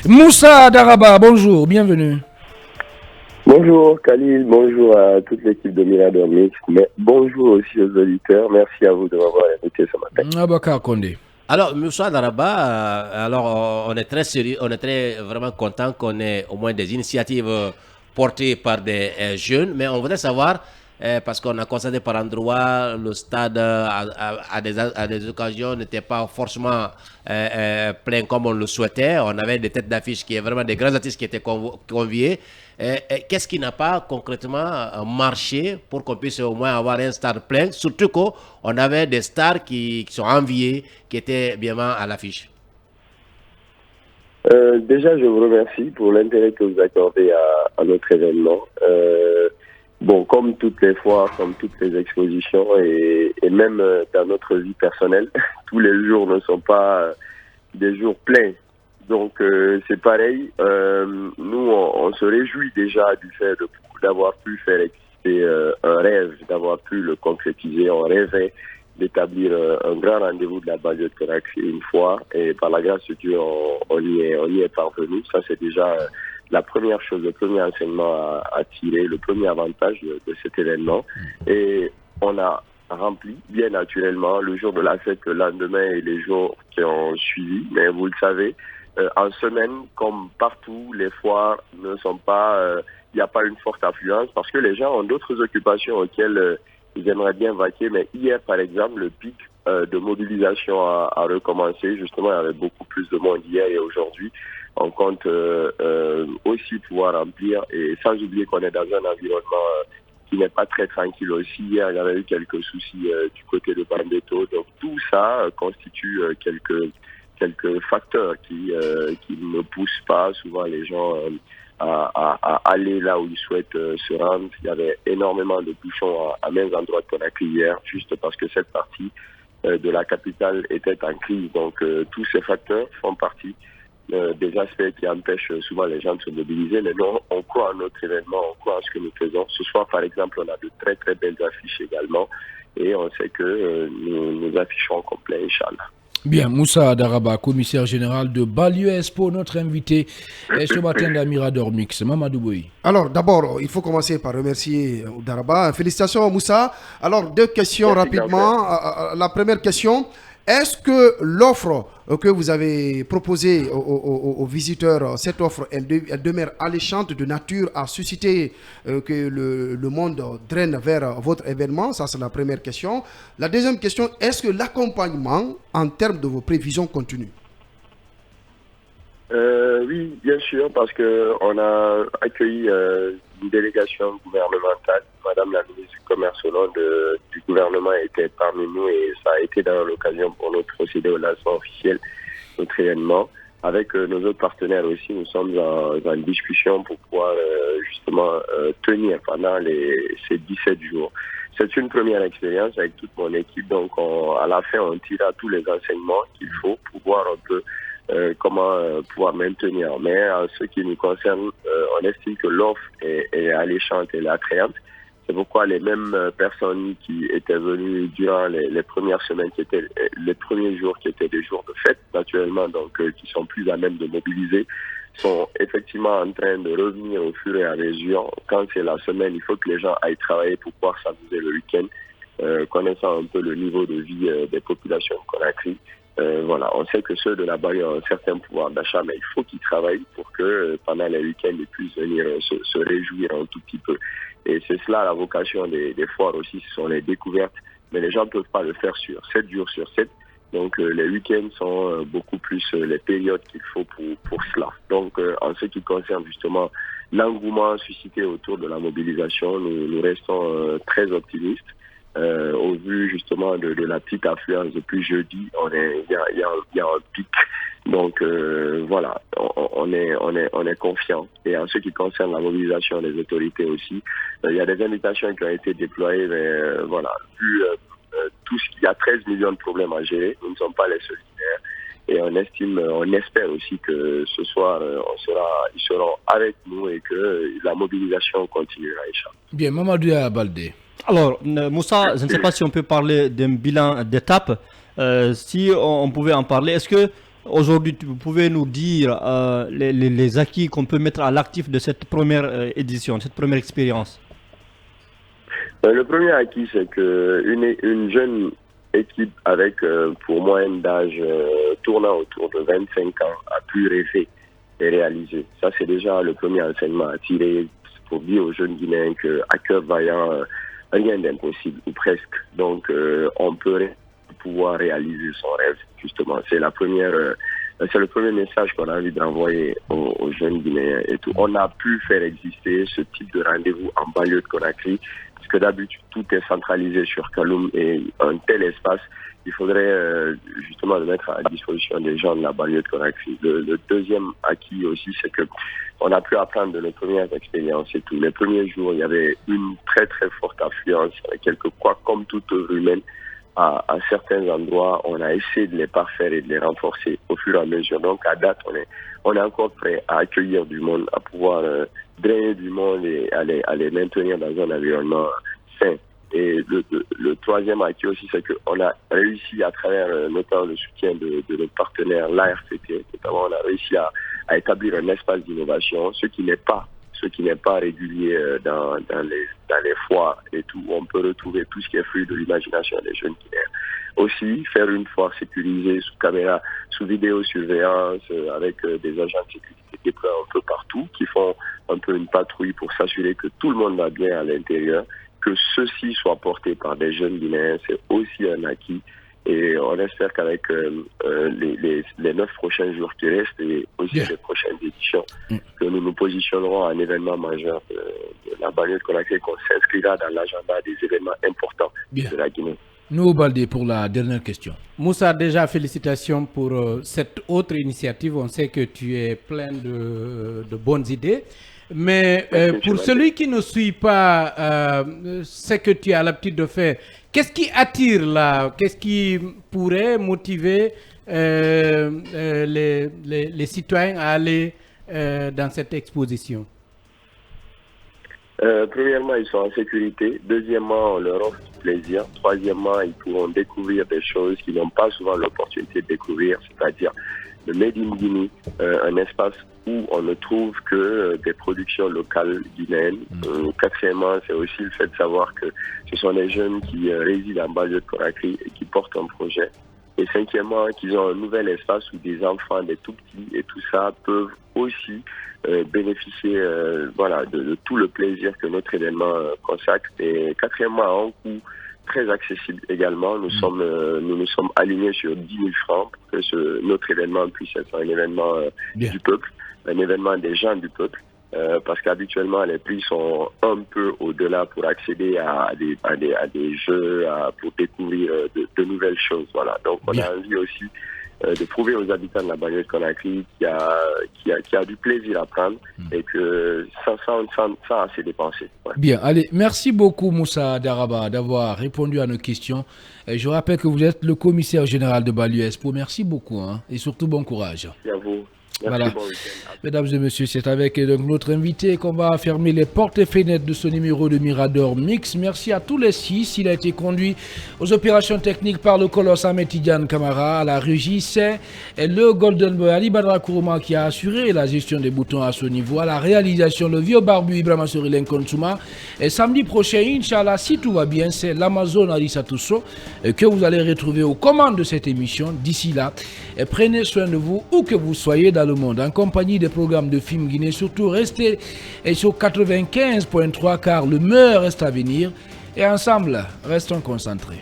Moussa Daraba, bonjour, bienvenue. Bonjour Khalil, bonjour à toute l'équipe de Mirador Mix, mais bonjour aussi aux auditeurs. Merci à vous de m'avoir invité ce matin. Abakar Kondé. Alors, Moussa Daraba, on est très sérieux, on est très vraiment content qu'on ait au moins des initiatives portées par des jeunes, mais on voudrait savoir, parce qu'on a constaté par endroit, le stade à des occasions n'était pas forcément plein comme on le souhaitait. On avait des têtes d'affiche qui est vraiment des grands artistes qui étaient conviés. Qu'est-ce qui n'a pas concrètement marché pour qu'on puisse au moins avoir un stade plein, surtout qu'on avait des stars qui sont enviées, qui étaient bien à l'affiche. Déjà, je vous remercie pour l'intérêt que vous accordez à notre événement. Bon, comme toutes les fois, comme toutes les expositions et même dans notre vie personnelle, tous les jours ne sont pas des jours pleins. Donc c'est pareil, nous on se réjouit déjà du fait d'avoir pu faire exister un rêve, d'avoir pu le concrétiser. On rêvait d'établir un grand rendez-vous de la banlieue de Conakry une fois et par la grâce de Dieu on y est parvenu. Ça c'est déjà la première chose, le premier enseignement à tirer, le premier avantage de cet événement. Et on a rempli, bien naturellement, le jour de la fête, le lendemain et les jours qui ont suivi. Mais vous le savez, en semaine, comme partout, les foires ne sont pas, il n'y a pas une forte affluence parce que les gens ont d'autres occupations auxquelles ils aimeraient bien vaquer. Mais hier, par exemple, le pic de mobilisation a recommencé. Justement, il y avait beaucoup plus de monde hier et aujourd'hui. On compte aussi pouvoir remplir et sans oublier qu'on est dans un environnement qui n'est pas très tranquille aussi. Hier, il y avait eu quelques soucis du côté de Bambeto. Donc tout ça constitue quelques facteurs qui ne poussent pas souvent les gens à aller là où ils souhaitent se rendre. Il y avait énormément de bouchons à maints endroits de Conakry hier, juste parce que cette partie de la capitale était en crise. Donc tous ces facteurs font partie des aspects qui empêchent souvent les gens de se mobiliser. Mais nous, on croit en notre événement, on croit en ce que nous faisons. Ce soir, par exemple, on a de très très belles affiches également et on sait que nous afficherons complet, Inch'Allah. Bien, Moussa Daraba, commissaire général de Banlieue Expo, notre invité ce matin d'Amirador Mix. Mamadou Boy. Alors, d'abord, il faut commencer par remercier Daraba. Félicitations, Moussa. Alors, deux questions rapidement. La première question, est-ce que l'offre que vous avez proposée aux visiteurs, cette offre, elle demeure alléchante de nature à susciter que le monde draine vers votre événement? Ça, c'est la première question. La deuxième question, est-ce que l'accompagnement en termes de vos prévisions continue? Oui, bien sûr, parce qu'on a accueilli une délégation gouvernementale. Madame la ministre du Commerce au nom du gouvernement était parmi nous et ça a été d'ailleurs l'occasion pour nous de procéder au lancement officiel de notre événement. Avec nos autres partenaires aussi, nous sommes en discussion pour pouvoir justement tenir pendant ces 17 jours. C'est une première expérience avec toute mon équipe, donc à la fin on tirera tous les enseignements qu'il faut pour voir un peu comment pouvoir maintenir. Mais en ce qui nous concerne, on estime que l'offre est alléchante et attrayante. C'est pourquoi les mêmes personnes qui étaient venues durant les premières semaines, qui étaient les premiers jours qui étaient des jours de fête, naturellement, donc qui sont plus à même de mobiliser, sont effectivement en train de revenir au fur et à mesure. Quand c'est la semaine, il faut que les gens aillent travailler pour pouvoir s'amuser le week-end, connaissant un peu le niveau de vie des populations de Conakry. Voilà, on sait que ceux de la banlieue ont un certain pouvoir d'achat, mais il faut qu'ils travaillent pour que pendant les week-ends, ils puissent venir se réjouir un tout petit peu. Et c'est cela la vocation des foires aussi, ce sont les découvertes, mais les gens ne peuvent pas le faire sur 7 jours sur 7. Donc les week-ends sont beaucoup plus les périodes qu'il faut pour cela. Donc en ce qui concerne justement l'engouement suscité autour de la mobilisation, nous restons très optimistes. Au vu justement de la petite affluence depuis jeudi, il y a un pic. Donc voilà, on est confiant. Et en ce qui concerne la mobilisation des autorités aussi, il y a des invitations qui ont été déployées, mais voilà, vu tout ce qu'il y a 13 millions de problèmes à gérer, nous ne sommes pas les solidaires. Et on espère aussi que ce soir, ils seront avec nous et que la mobilisation continuera. Bien, Mamadou Baldé. Alors, Moussa, je ne sais pas si on peut parler d'un bilan d'étape. Si on pouvait en parler, est-ce que aujourd'hui, vous pouvez nous dire les acquis qu'on peut mettre à l'actif de cette première édition, cette première expérience? Le premier acquis, c'est qu'une jeune équipe avec, pour moyenne d'âge tournant autour de 25 ans, a pu rêver et réaliser. Ça, c'est déjà le premier enseignement à tirer pour dire aux jeunes Guinéens qu'à cœur vaillant, rien d'impossible, ou presque. Donc, on peut pouvoir réaliser son rêve, justement. C'est le premier message qu'on a envie d'envoyer aux jeunes Guinéens et tout. On a pu faire exister ce type de rendez-vous en banlieue de Conakry, parce que d'habitude, tout est centralisé sur Kaloum et un tel espace. Il faudrait justement le mettre à disposition des gens de la banlieue de Conakry. Le deuxième acquis aussi, c'est que on a pu apprendre de nos premières expériences et tout. Les premiers jours, il y avait une très très forte affluence, quelque quoi comme toute œuvre humaine. À certains endroits, on a essayé de les parfaire et de les renforcer au fur et à mesure. Donc à date, on est encore prêt à accueillir du monde, à pouvoir drainer du monde et à les maintenir dans un environnement sain. Et le troisième acquis aussi, c'est qu'on a réussi à travers notamment le soutien de notre partenaire, l'ARCT, notamment on a réussi à établir un espace d'innovation, ce qui n'est pas régulier dans les foires et tout. On peut retrouver tout ce qui est fruit de l'imagination des jeunes Guinéens. Aussi, faire une foire sécurisée sous caméra, sous vidéosurveillance, avec des agents de sécurité déployés un peu partout, qui font un peu une patrouille pour s'assurer que tout le monde va bien à l'intérieur, que ceci soit porté par des jeunes Guinéens, c'est aussi un acquis. Et on espère qu'avec les 9 prochains jours qui restent et aussi les prochaines éditions, que nous nous positionnerons à un événement majeur de la banlieue de Conakry, qu'on s'inscrira dans l'agenda des événements importants de la Guinée. Nous, Baldé, pour la dernière question. Moussa, déjà félicitations pour cette autre initiative. On sait que tu es plein de bonnes idées. Mais pour celui qui ne suit pas ce que tu as l'habitude de faire, qu'est-ce qui attire là? Qu'est-ce qui pourrait motiver les citoyens à aller dans cette exposition? Premièrement, ils sont en sécurité. Deuxièmement, on leur offre du plaisir. Troisièmement, ils pourront découvrir des choses qu'ils n'ont pas souvent l'opportunité de découvrir, c'est-à-dire le Made in Guinea, un espace où on ne trouve que des productions locales guinéennes. Quatrièmement, c'est aussi le fait de savoir que ce sont des jeunes qui résident en banlieue de Conakry et qui portent un projet. Et cinquièmement, qu'ils ont un nouvel espace où des enfants, des tout petits et tout ça peuvent aussi bénéficier de tout le plaisir que notre événement consacre. Et quatrièmement, à un coût très accessible également. Nous nous sommes alignés sur 10 000 francs pour que notre événement puisse être un événement du peuple, un événement des gens du peuple. Parce qu'habituellement les prix sont un peu au-delà pour accéder à des jeux, pour découvrir de nouvelles choses. Voilà. Donc on a envie aussi de prouver aux habitants de la banlieue de Conakry qu'il y a du plaisir à prendre et que sans assez dépenser. Ouais. Bien, allez, merci beaucoup Moussa Daraba d'avoir répondu à nos questions. Je rappelle que vous êtes le commissaire général de Balio Expo. Merci beaucoup et surtout bon courage. Merci à vous. Merci, voilà. Bon week-end. Mesdames et messieurs, c'est avec donc notre invité qu'on va fermer les portes et fenêtres de ce numéro de Mirador Mix. Merci à tous les 6. Il a été conduit aux opérations techniques par le colosse Ahmed Tidiane Kamara. À la régie, c'est le Golden Boy Ali Badra Kourouma qui a assuré la gestion des boutons à ce niveau. À la réalisation, le vieux barbu Ibrahima Sorilen Konsouma. Et samedi prochain, Inch'Allah, si tout va bien, c'est l'Amazon Arissa Tousso que vous allez retrouver aux commandes de cette émission. D'ici là, prenez soin de vous où que vous soyez dans le monde, en compagnie des programmes de Film Guinée. Surtout, restez sur 95.3 car le meilleur reste à venir. Et ensemble, restons concentrés.